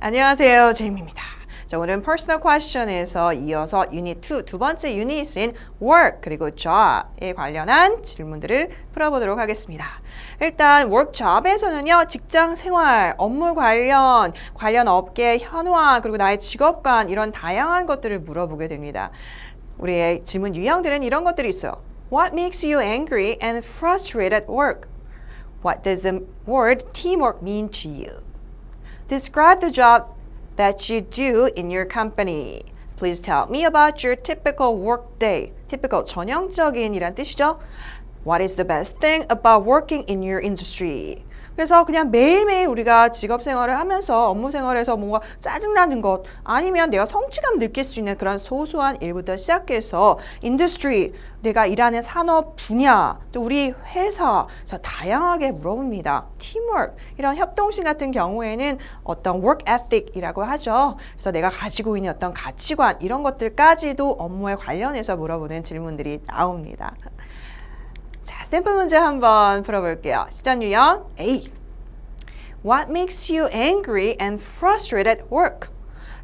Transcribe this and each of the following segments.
안녕하세요, 제이미입니다. 자, 오늘은 Personal Question에서 이어서 Unit 2, 두 번째 유닛인 Work 그리고 Job에 관련한 질문들을 풀어보도록 하겠습니다. 일단 Work Job에서는요, 직장 생활, 업무 관련 업계 현황, 그리고 나의 직업관 이런 다양한 것들을 물어보게 됩니다. 우리의 질문 유형들은 이런 것들이 있어요. What makes you angry and frustrated at work? What does the word teamwork mean to you? Describe the job that you do in your company. Please tell me about your typical work day. typical, 전형적인 이란 뜻이죠. What is the best thing about working in your industry? 그래서 그냥 매일매일 우리가 직업 생활을 하면서 업무 생활에서 뭔가 짜증나는 것 아니면 내가 성취감 느낄 수 있는 그런 소소한 일부터 시작해서 industry, 내가 일하는 산업 분야, 또 우리 회사에서 다양하게 물어봅니다. teamwork, 이런 협동심 같은 경우에는 어떤 work ethic이라고 하죠. 그래서 내가 가지고 있는 어떤 가치관 이런 것들까지도 업무에 관련해서 물어보는 질문들이 나옵니다. 자, 샘플 문제 한번 풀어볼게요. 시전 유형 A. What makes you angry and frustrated at work?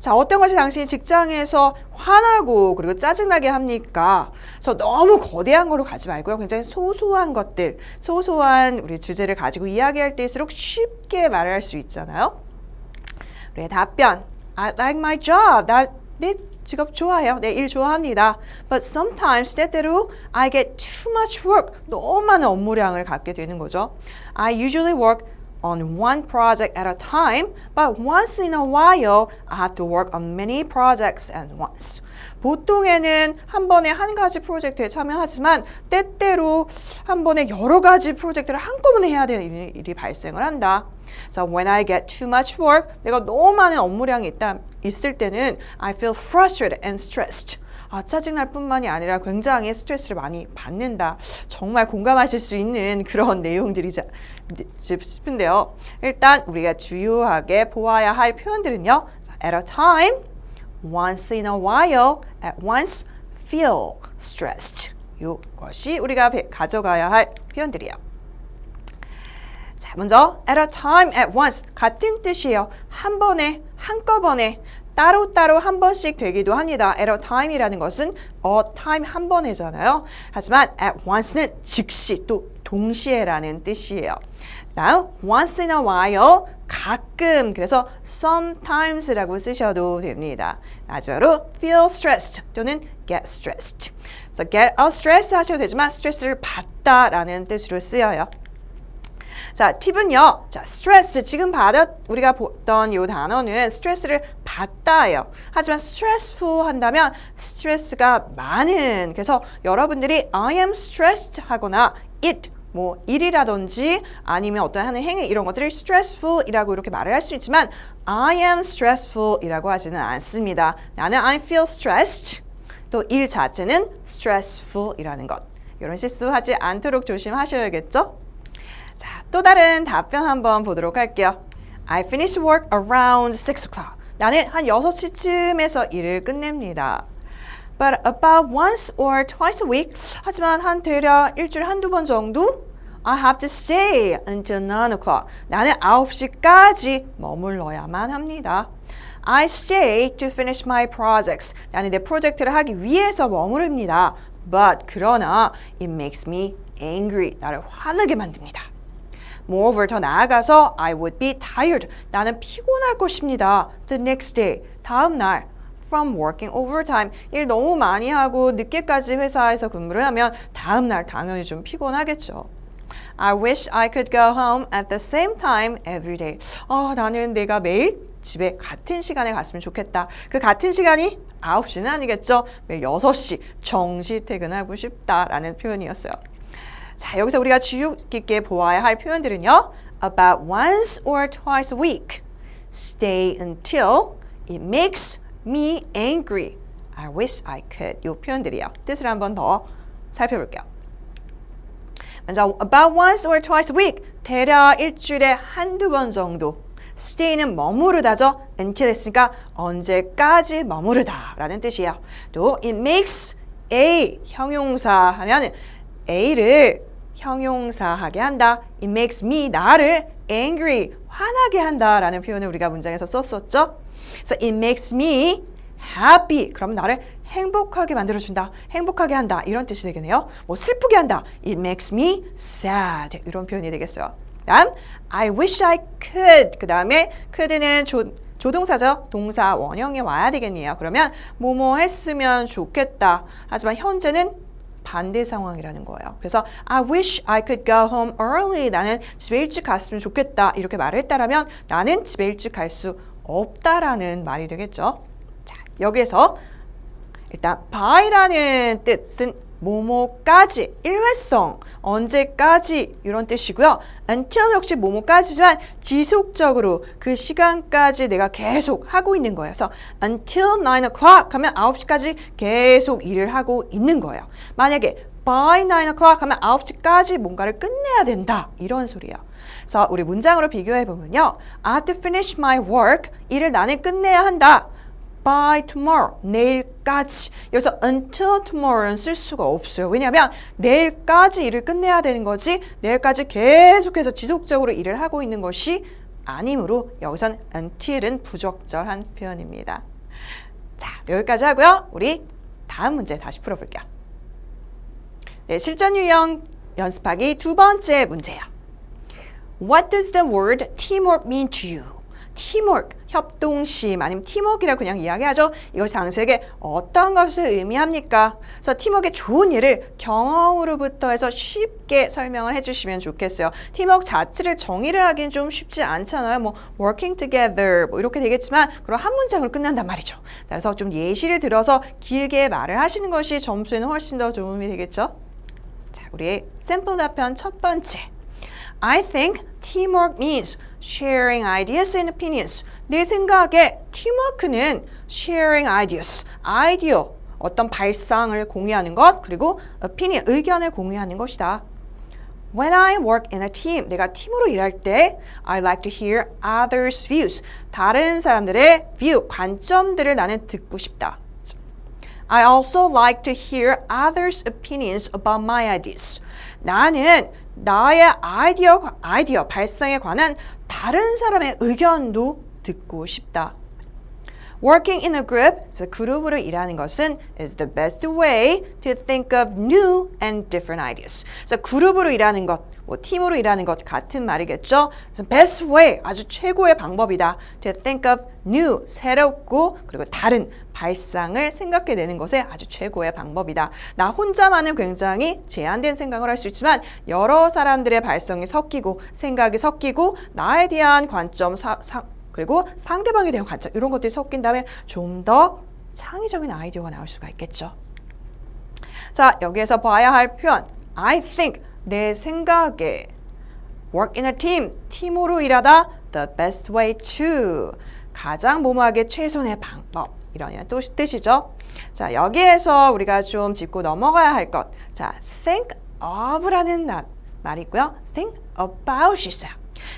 자, 어떤 것이 당신이 직장에서 화나고 그리고 짜증나게 합니까? 그래서 너무 거대한 거로 가지 말고요. 굉장히 소소한 것들, 소소한 우리 주제를 가지고 이야기할 때일수록 쉽게 말할 수 있잖아요. 우리의 답변. I like my job. 내 직업 좋아해요. 내 일 좋아합니다. But sometimes 때때로 I get too much work. 너무 많은 업무량을 갖게 되는 거죠. I usually work on one project at a time, but once in a while I have to work on many projects at once. 보통에는 한 번에 한 가지 프로젝트에 참여하지만 때때로 한 번에 여러 가지 프로젝트를 한꺼번에 해야 되는 일이 발생을 한다. So when I get too much work, 내가 너무 많은 업무량이 있을 때는 I feel frustrated and stressed. 짜증날 뿐만이 아니라 굉장히 스트레스를 많이 받는다. 정말 공감하실 수 있는 그런 내용들이지 싶은데요. 일단 우리가 주요하게 보아야 할 표현들은요. At a time, once in a while, at once, feel stressed. 이것이 우리가 가져가야 할 표현들이에요. 자, 먼저 at a time, at once 같은 뜻이에요. 한 번에, 한꺼번에 따로따로 한 번씩 되기도 합니다. at a time이라는 것은 a time 한 번에잖아요. 하지만 at once는 즉시 또 동시에라는 뜻이에요. Now, once in a while, 가끔, 그래서 sometimes라고 쓰셔도 됩니다. 마지막으로 feel stressed 또는 get stressed. 그래서 get a stress 하셔도 되지만 스트레스를 받다라는 뜻으로 쓰여요. 자, 팁은요. 자, 스트레스 지금 우리가 보던 이 단어는 스트레스를 받다예요. 하지만 stressful 한다면 스트레스가 많은. 그래서 여러분들이 I am stressed 하거나 it 일이라든지 아니면 어떤 하는 행위 이런 것들을 stressful이라고 이렇게 말을 할 수 있지만 I am stressful이라고 하지는 않습니다. 나는 I feel stressed. 또 일 자체는 stressful이라는 것. 이런 실수하지 않도록 조심하셔야겠죠? 자, 또 다른 답변 한번 보도록 할게요. I finish work around 6 o'clock. 나는 한 6시쯤에서 일을 끝냅니다. But about once or twice a week. 하지만 한 대략 일주일에 한두 번 정도 I have to stay until 9 o'clock. 나는 9시까지 머물러야만 합니다. I stay to finish my projects. 나는 내 프로젝트를 하기 위해서 머무릅니다. But 그러나 it makes me angry. 나를 화나게 만듭니다. Moreover, 더 나아가서 I would be tired. 나는 피곤할 것입니다. The next day, 다음 날 from working overtime. 일 너무 많이 하고 늦게까지 회사에서 근무를 하면 다음 날 당연히 좀 피곤하겠죠. I wish I could go home at the same time every day. 나는 내가 매일 집에 같은 시간에 갔으면 좋겠다. 그 같은 시간이 9시는 아니겠죠. 매일 6시 정시 퇴근하고 싶다라는 표현이었어요. 자, 여기서 우리가 주의 깊게 보아야 할 표현들은요. About once or twice a week. Stay until it makes me angry. I wish I could. 이 표현들이요. 뜻을 한번 더 살펴볼게요. 먼저 about once or twice a week. 대략 일주일에 한두 번 정도. Stay는 머무르다죠. Until 했으니까 언제까지 머무르다라는 뜻이에요. 또 it makes a 형용사 하면 A를 형용사하게 한다. It makes me, 나를 angry, 화나게 한다라는 표현을 우리가 문장에서 썼었죠. 그래서 it makes me happy. 그럼 나를 행복하게 만들어준다. 행복하게 한다. 이런 뜻이 되겠네요. 뭐 슬프게 한다. It makes me sad. 이런 표현이 되겠어요. 다음, I wish I could. 그 다음에 could는 조동사죠. 동사 원형에 와야 되겠네요. 그러면 뭐뭐 했으면 좋겠다. 하지만 현재는 반대 상황이라는 거예요. 그래서 I wish I could go home early. 나는 집에 일찍 갔으면 좋겠다. 이렇게 말을 했다라면 나는 집에 일찍 갈 수 없다라는 말이 되겠죠. 자, 여기에서 일단 by라는 뜻은 뭐뭐까지, 일회성, 언제까지 이런 뜻이고요. until 역시 뭐뭐까지지만 지속적으로 그 시간까지 내가 계속 하고 있는 거예요. 그래서 until 9 o'clock 하면 9시까지 계속 일을 하고 있는 거예요. 만약에 by 9 o'clock 하면 9시까지 뭔가를 끝내야 된다. 이런 소리예요. 그래서 우리 문장으로 비교해 보면요. I have to finish my work. 일을 나는 끝내야 한다. by tomorrow, 내일까지. 여기서 until tomorrow는 쓸 수가 없어요. 왜냐하면 내일까지 일을 끝내야 되는 거지 내일까지 계속해서 지속적으로 일을 하고 있는 것이 아니므로 여기선 until은 부적절한 표현입니다. 자, 여기까지 하고요. 우리 다음 문제 다시 풀어볼게요. 네, 실전 유형 연습하기 두 번째 문제예요. What does the word teamwork mean to you? teamwork, 협동심 아니면 팀워크라고 그냥 이야기하죠. 이것이 당신에게 어떤 것을 의미합니까? 그래서 팀워크의 좋은 예를 경험으로부터 해서 쉽게 설명을 해주시면 좋겠어요. 팀워크 자체를 정의를 하기는 좀 쉽지 않잖아요. 뭐 working together 뭐 이렇게 되겠지만 그럼 한 문장으로 끝난단 말이죠. 그래서 좀 예시를 들어서 길게 말을 하시는 것이 점수에는 훨씬 더 도움이 되겠죠. 자, 우리의 샘플 답변 첫 번째. I think teamwork means sharing ideas and opinions. 내 생각에 팀워크는 sharing ideas, 아이디어, 어떤 발상을 공유하는 것, 그리고 opinion, 의견을 공유하는 것이다. When I work in a team, 내가 팀으로 일할 때 I like to hear others' views. 다른 사람들의 view, 관점들을 나는 듣고 싶다. I also like to hear others' opinions about my ideas. 나는 나의 아이디어 발상에 관한 다른 사람의 의견도 듣고 싶다. Working in a group, 그래서 그룹으로 일하는 것은 is the best way to think of new and different ideas. 그래서 그룹으로 일하는 것, 뭐 팀으로 일하는 것 같은 말이겠죠. 그래서 best way, 아주 최고의 방법이다. To think of new, 새롭고 그리고 다른 발상을 생각해내는 것에 아주 최고의 방법이다. 나 혼자만은 굉장히 제한된 생각을 할 수 있지만 여러 사람들의 발성이 섞이고 생각이 섞이고 나에 대한 관점, 그리고 상대방에 대한 관점 이런 것들이 섞인 다음에 좀 더 창의적인 아이디어가 나올 수가 있겠죠. 자, 여기에서 봐야 할 표현 I think, 내 생각에 work in a team, 팀으로 일하다 the best way to, 가장 뭐뭐하게 최선의 방법 이런 뜻이죠. 자, 여기에서 우리가 좀 짚고 넘어가야 할 것. 자, think of라는 말이고요. think about이 있어요.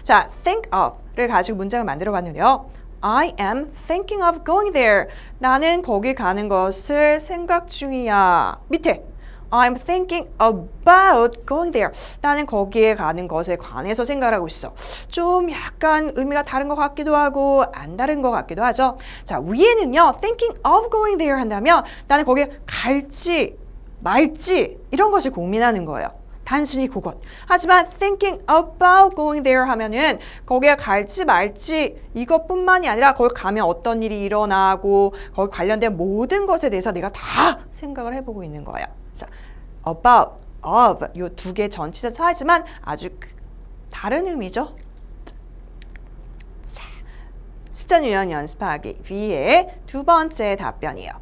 자, think of를 가지고 문장을 만들어 봤는데요. I am thinking of going there. 나는 거기 가는 것을 생각 중이야. 밑에 I'm thinking about going there. 나는 거기에 가는 것에 관해서 생각을 하고 있어. 좀 약간 의미가 다른 것 같기도 하고 안 다른 것 같기도 하죠. 자, 위에는요. thinking of going there 한다면 나는 거기에 갈지 말지 이런 것을 고민하는 거예요. 단순히 그것. 하지만 thinking about going there 하면은 거기에 갈지 말지 이것뿐만이 아니라 거기 가면 어떤 일이 일어나고 거기 관련된 모든 것에 대해서 내가 다 생각을 해보고 있는 거예요. 그래서 about, of 이 두 개 전치사 차이지만 아주 다른 의미죠. 자, 실전 유형 연습하기 위해 두 번째 답변이에요.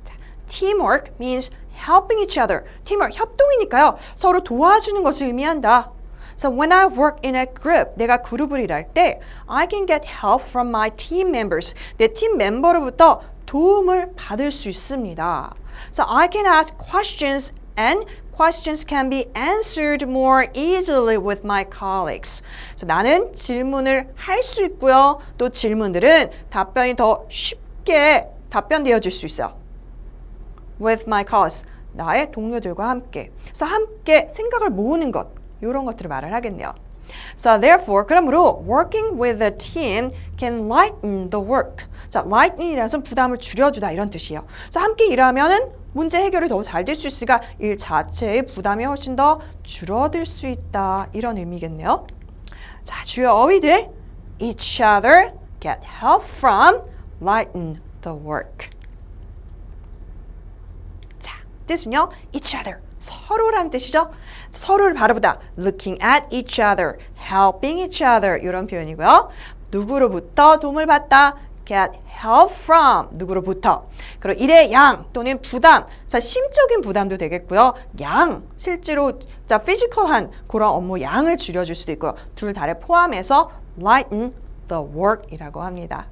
자, teamwork means helping each other. teamwork, 협동이니까요. 서로 도와주는 것을 의미한다. So when I work in a group, 내가 그룹을 일할 때 I can get help from my team members. 내 팀 멤버로부터 도움을 받을 수 있습니다. So I can ask questions and questions can be answered more easily with my colleagues. So 나는 질문을 할 수 있고요. 또 질문들은 답변이 더 쉽게 답변되어질 수 있어요. With my colleagues. 나의 동료들과 함께. 그래서 함께 생각을 모으는 것, 이런 것들을 말을 하겠네요. So therefore, 그러므로 working with a team can lighten the work. 자, lighten이라서 부담을 줄여주다 이런 뜻이에요. 자, 함께 일하면은 문제 해결이 더 잘 될 수 있으니까 일 자체의 부담이 훨씬 더 줄어들 수 있다 이런 의미겠네요. 자, 주요 어휘들 each other, get help from, lighten the work. 자, 뜻은요. each other, 서로란 뜻이죠. 서로를 바라보다 looking at each other, helping each other 이런 표현이고요. 누구로부터 도움을 받다 get help from 누구로부터. 그리고 일의 양 또는 부담. 자, 심적인 부담도 되겠고요. 양, 실제로 자, 피지컬한 그런 업무 양을 줄여줄 수도 있고요. 둘 다를 포함해서 lighten the work이라고 합니다.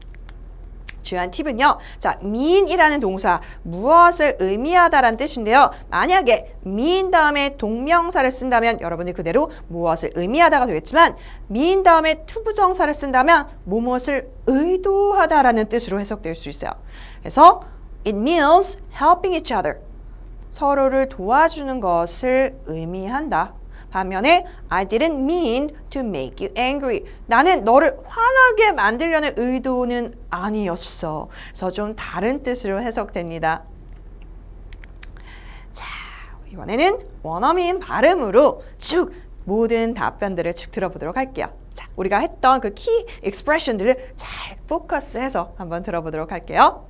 주요한 팁은요. 자, mean이라는 동사 무엇을 의미하다라는 뜻인데요. 만약에 mean 다음에 동명사를 쓴다면 여러분이 그대로 무엇을 의미하다가 되겠지만 mean 다음에 투부정사를 쓴다면 무엇을 의도하다라는 뜻으로 해석될 수 있어요. 그래서 it means helping each other. 서로를 도와주는 것을 의미한다. 반면에 I didn't mean to make you angry. 나는 너를 화나게 만들려는 의도는 아니었어. 그래서 좀 다른 뜻으로 해석됩니다. 자, 이번에는 원어민 발음으로 쭉 모든 답변들을 쭉 들어보도록 할게요. 자, 우리가 했던 그 키 익스프레션들을 잘 포커스해서 한번 들어보도록 할게요.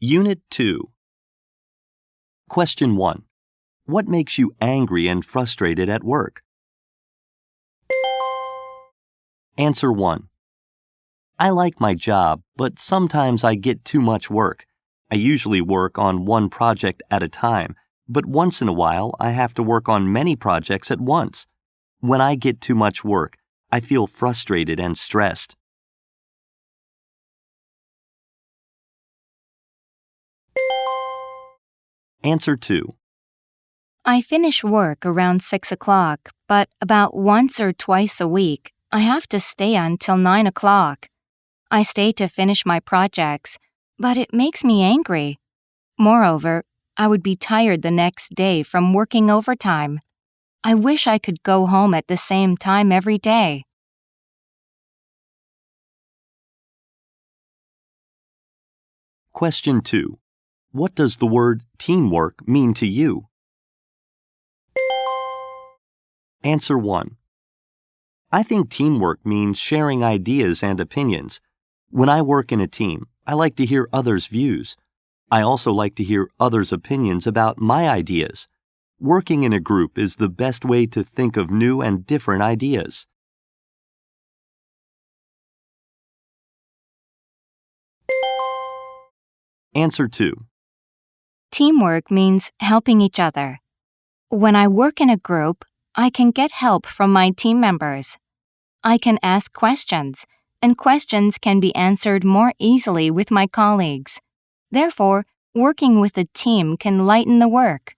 Unit 2. Question 1. What makes you angry and frustrated at work? Answer 1. I like my job, but sometimes I get too much work. I usually work on one project at a time, but once in a while I have to work on many projects at once. When I get too much work, I feel frustrated and stressed. Answer 2. I finish work around 6 o'clock, but about once or twice a week, I have to stay until 9 o'clock. I stay to finish my projects, but it makes me angry. Moreover, I would be tired the next day from working overtime. I wish I could go home at the same time every day. Question 2. What does the word teamwork mean to you? Answer 1. I think teamwork means sharing ideas and opinions. When I work in a team, I like to hear others' views. I also like to hear others' opinions about my ideas. Working in a group is the best way to think of new and different ideas. Answer 2. Teamwork means helping each other. When I work in a group, I can get help from my team members. I can ask questions, and questions can be answered more easily with my colleagues. Therefore, working with a team can lighten the work.